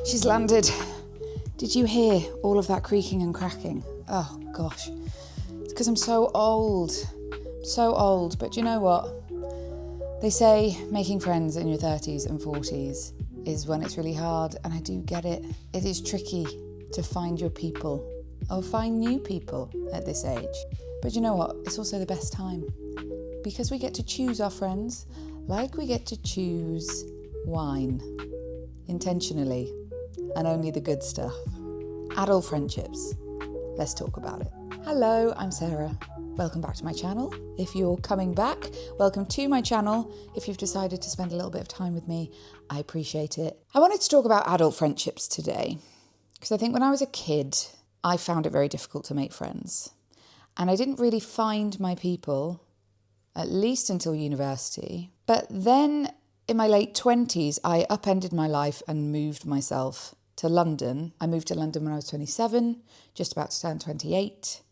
She's landed. Did you hear all of that creaking and cracking? Oh gosh, it's because I'm so old. But do you know what? They say making friends in your 30s and 40s is when it's really hard, and I do get it. It is tricky to find your people or find new people at this age. But you know what? It's also the best time because we get to choose our friends like we get to choose wine intentionally. And only the good stuff. Adult friendships. Let's talk about it. Hello, I'm Sarah. Welcome back to my channel. If you're coming back, welcome to my channel. If you've decided to spend a little bit of time with me, I appreciate it. I wanted to talk about adult friendships today because I think when I was a kid, I found it very difficult to make friends. And I didn't really find my people, at least until university. But then in my late 20s, I upended my life and moved myself to London. I moved to London when I was 27, just about to turn 28.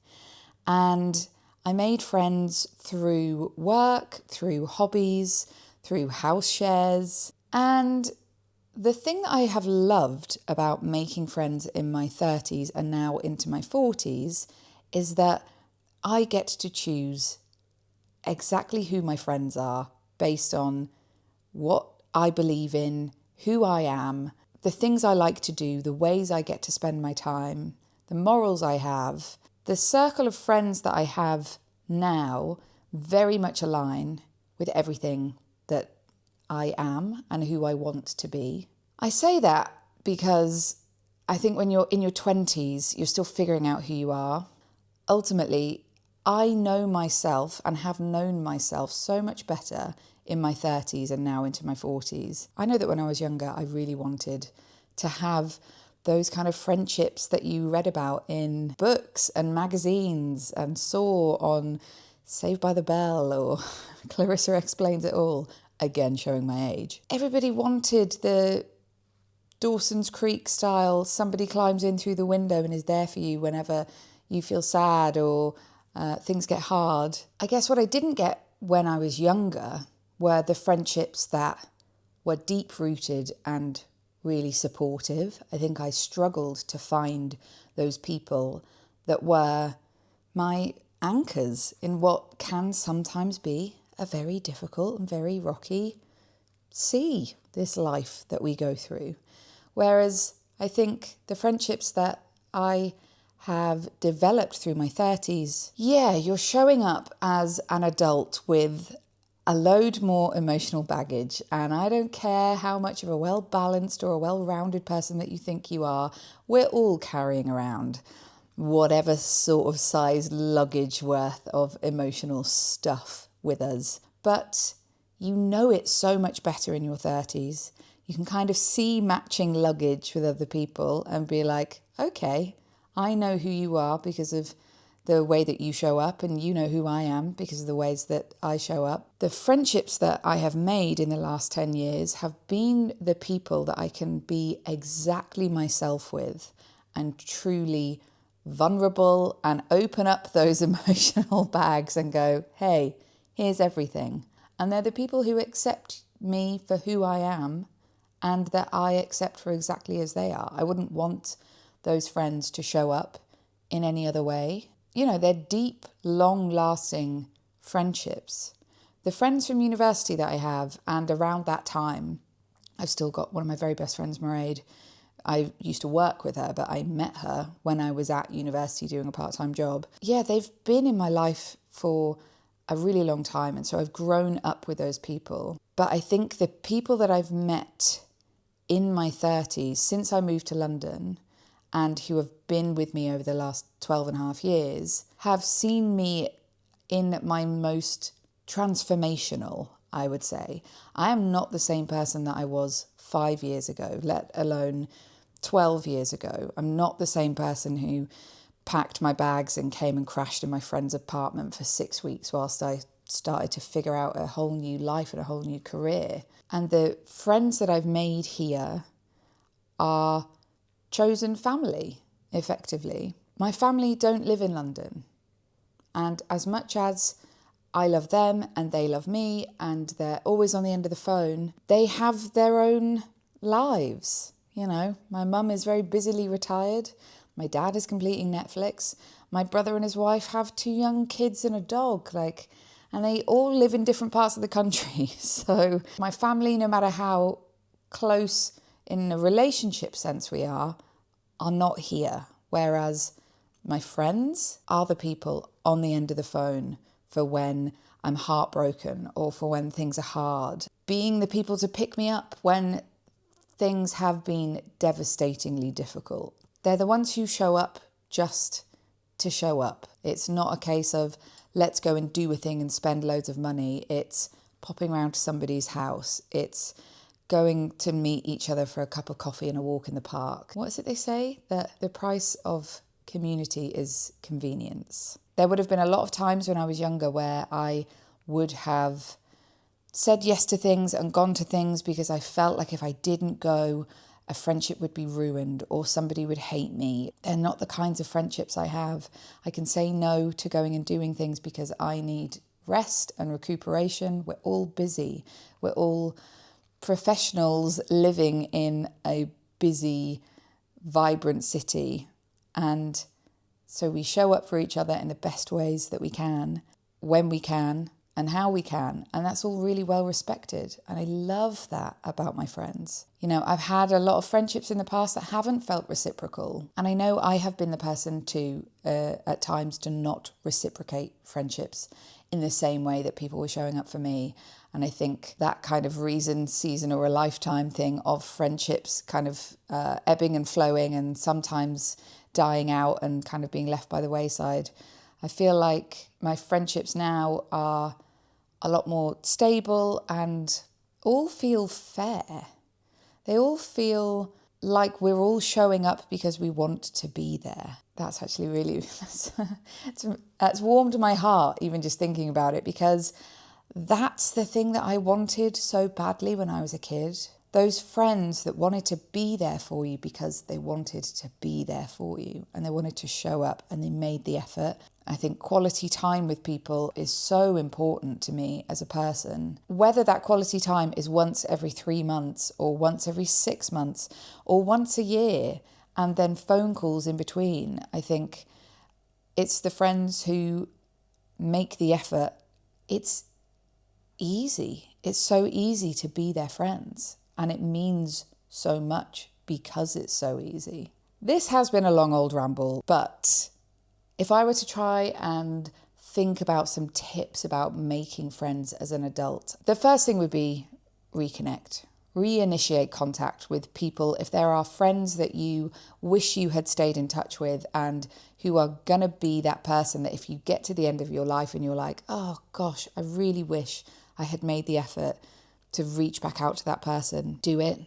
And I made friends through work, through hobbies, through house shares. And the thing that I have loved about making friends in my 30s and now into my 40s is that I get to choose exactly who my friends are based on what I believe in, who I am, the things I like to do, the ways I get to spend my time, the morals I have. The circle of friends that I have now very much align with everything that I am and who I want to be. I say that because I think when you're in your 20s, you're still figuring out who you are. Ultimately, I know myself and have known myself so much better in my 30s and now into my 40s. I know that when I was younger, I really wanted to have those kind of friendships that you read about in books and magazines and saw on Saved by the Bell or Clarissa Explains It All, again showing my age. Everybody wanted the Dawson's Creek style, somebody climbs in through the window and is there for you whenever you feel sad or things get hard. I guess what I didn't get when I was younger were the friendships that were deep-rooted and really supportive. I think I struggled to find those people that were my anchors in what can sometimes be a very difficult and very rocky sea, this life that we go through. Whereas I think the friendships that I have developed through my 30s, you're showing up as an adult with a load more emotional baggage. And I don't care how much of a well-balanced or a well-rounded person that you think you are, we're all carrying around whatever sort of size luggage worth of emotional stuff with us. But you know it so much better in your 30s. You can kind of see matching luggage with other people and be like, okay, I know who you are because of the way that you show up, and you know who I am because of the ways that I show up. The friendships that I have made in the last 10 years have been the people that I can be exactly myself with and truly vulnerable and open up those emotional bags and go, hey, here's everything. And they're the people who accept me for who I am and that I accept for exactly as they are. I wouldn't want those friends to show up in any other way. You know, they're deep, long-lasting friendships. The friends from university that I have, and around that time, I've still got one of my very best friends, Mairead. I used to work with her, but I met her when I was at university doing a part-time job. Yeah, they've been in my life for a really long time, and so I've grown up with those people. But I think the people that I've met in my 30s, since I moved to London, and who have been with me over the last 12 and a half years, have seen me in my most transformational, I would say. I am not the same person that I was 5 years ago, let alone 12 years ago. I'm not the same person who packed my bags and came and crashed in my friend's apartment for 6 weeks whilst I started to figure out a whole new life and a whole new career. And the friends that I've made here are chosen family, effectively. My family don't live in London. And as much as I love them and they love me and they're always on the end of the phone, they have their own lives. You know, my mum is very busily retired. My dad is completing Netflix. My brother and his wife have 2 young kids and a dog, and they all live in different parts of the country. So my family, no matter how close in a relationship sense we are not here. Whereas my friends are the people on the end of the phone for when I'm heartbroken or for when things are hard. Being the people to pick me up when things have been devastatingly difficult. They're the ones who show up just to show up. It's not a case of let's go and do a thing and spend loads of money. It's popping around to somebody's house. It's going to meet each other for a cup of coffee and a walk in the park. What is it they say? That the price of community is convenience. There would have been a lot of times when I was younger where I would have said yes to things and gone to things because I felt like if I didn't go, a friendship would be ruined or somebody would hate me. They're not the kinds of friendships I have. I can say no to going and doing things because I need rest and recuperation. We're all busy. We're all professionals living in a busy, vibrant city. And so we show up for each other in the best ways that we can, when we can, and how we can. And that's all really well respected. And I love that about my friends. You know, I've had a lot of friendships in the past that haven't felt reciprocal. And I know I have been the person to, at times, to not reciprocate friendships in the same way that people were showing up for me. And I think that kind of reason, season, or a lifetime thing of friendships kind of ebbing and flowing and sometimes dying out and kind of being left by the wayside. I feel like my friendships now are a lot more stable and all feel fair. They all feel like we're all showing up because we want to be there. That's actually really, that's warmed my heart even just thinking about it, because that's the thing that I wanted so badly when I was a kid. Those friends that wanted to be there for you because they wanted to be there for you and they wanted to show up and they made the effort. I think quality time with people is so important to me as a person. Whether that quality time is once every 3 months or once every 6 months or once a year and then phone calls in between, I think it's the friends who make the effort. It's easy. It's so easy to be their friends. And it means so much because it's so easy. This has been a long old ramble, but if I were to try and think about some tips about making friends as an adult, the first thing would be reconnect. Reinitiate contact with people. If there are friends that you wish you had stayed in touch with and who are going to be that person that if you get to the end of your life and you're like, oh gosh, I really wish I had made the effort to reach back out to that person, do it.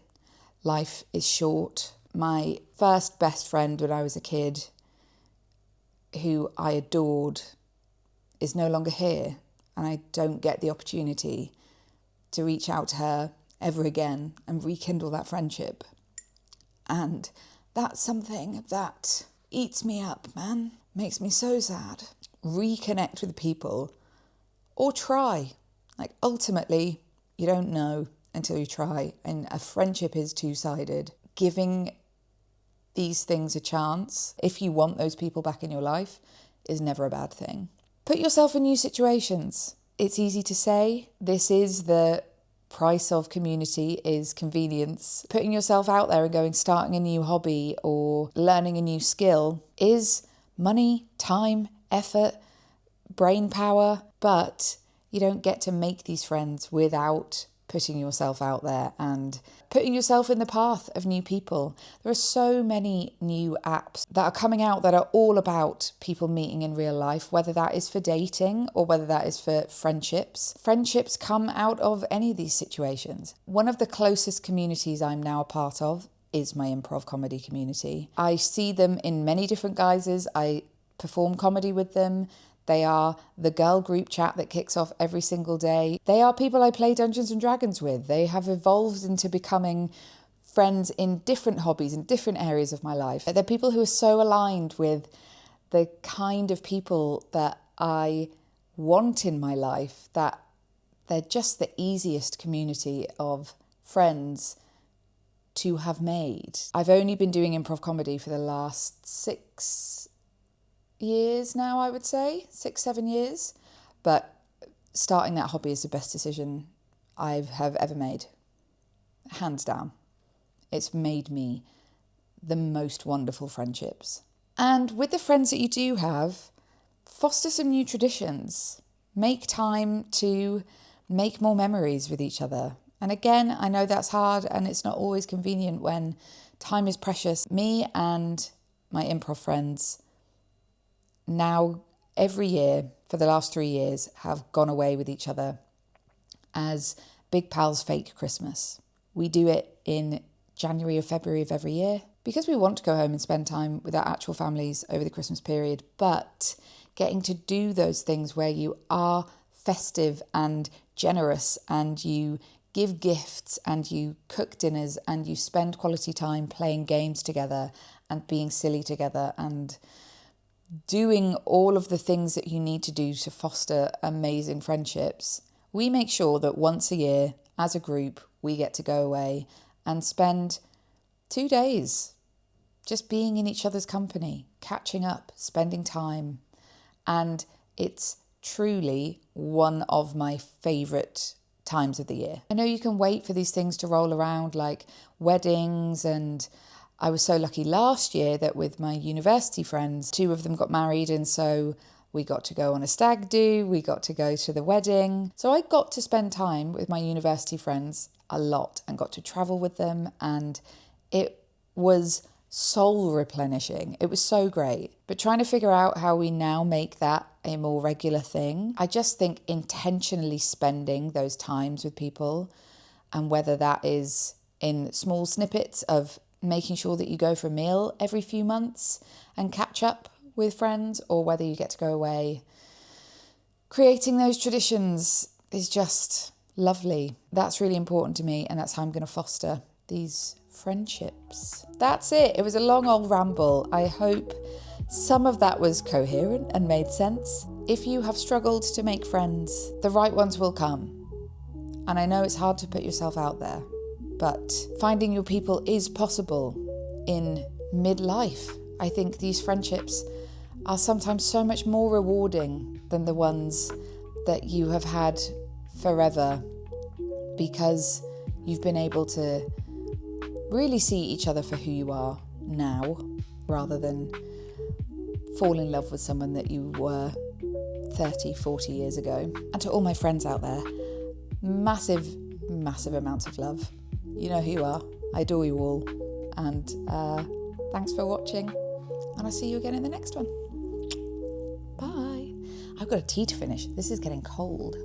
Life is short. My first best friend when I was a kid, who I adored, is no longer here, and I don't get the opportunity to reach out to her ever again and rekindle that friendship. And that's something that eats me up, man. Makes me so sad. Reconnect with people, or try. Ultimately, you don't know until you try, and a friendship is two-sided. Giving these things a chance, if you want those people back in your life, is never a bad thing. Put yourself in new situations. It's easy to say. This is the price of community, is convenience. Putting yourself out there and starting a new hobby or learning a new skill is money, time, effort, brain power, but you don't get to make these friends without putting yourself out there and putting yourself in the path of new people. There are so many new apps that are coming out that are all about people meeting in real life, whether that is for dating or whether that is for friendships. Friendships come out of any of these situations. One of the closest communities I'm now a part of is my improv comedy community. I see them in many different guises. I perform comedy with them. They are the girl group chat that kicks off every single day. They are people I play Dungeons and Dragons with. They have evolved into becoming friends in different hobbies, in different areas of my life. They're people who are so aligned with the kind of people that I want in my life, that they're just the easiest community of friends to have made. I've only been doing improv comedy for the last 6 years now, I would say, 6-7 years, but starting that hobby is the best decision I have ever made, hands down. It's made me the most wonderful friendships. And with the friends that you do have, foster some new traditions. Make time to make more memories with each other. And again, I know that's hard and it's not always convenient when time is precious. Me and my improv friends now every year for the last 3 years have gone away with each other as Big Pal's Fake Christmas. We do it in January or February of every year because we want to go home and spend time with our actual families over the Christmas period, but getting to do those things where you are festive and generous and you give gifts and you cook dinners and you spend quality time playing games together and being silly together and doing all of the things that you need to do to foster amazing friendships. We make sure that once a year, as a group, we get to go away and spend 2 days just being in each other's company, catching up, spending time. And it's truly one of my favourite times of the year. I know you can wait for these things to roll around, like weddings, and I was so lucky last year that with my university friends, 2 of them got married, and so we got to go on a stag do, we got to go to the wedding. So I got to spend time with my university friends a lot and got to travel with them, and it was soul replenishing. It was so great. But trying to figure out how we now make that a more regular thing, I just think intentionally spending those times with people, and whether that is in small snippets of making sure that you go for a meal every few months and catch up with friends, or whether you get to go away. Creating those traditions is just lovely. That's really important to me, and that's how I'm going to foster these friendships. That's it. It was a long old ramble. I hope some of that was coherent and made sense. If you have struggled to make friends, the right ones will come. And I know it's hard to put yourself out there, but finding your people is possible in midlife. I think these friendships are sometimes so much more rewarding than the ones that you have had forever, because you've been able to really see each other for who you are now, rather than fall in love with someone that you were 30, 40 years ago. And to all my friends out there, massive, massive amounts of love. You know who you are. I adore you all. And thanks for watching. And I'll see you again in the next one. Bye. I've got a tea to finish. This is getting cold.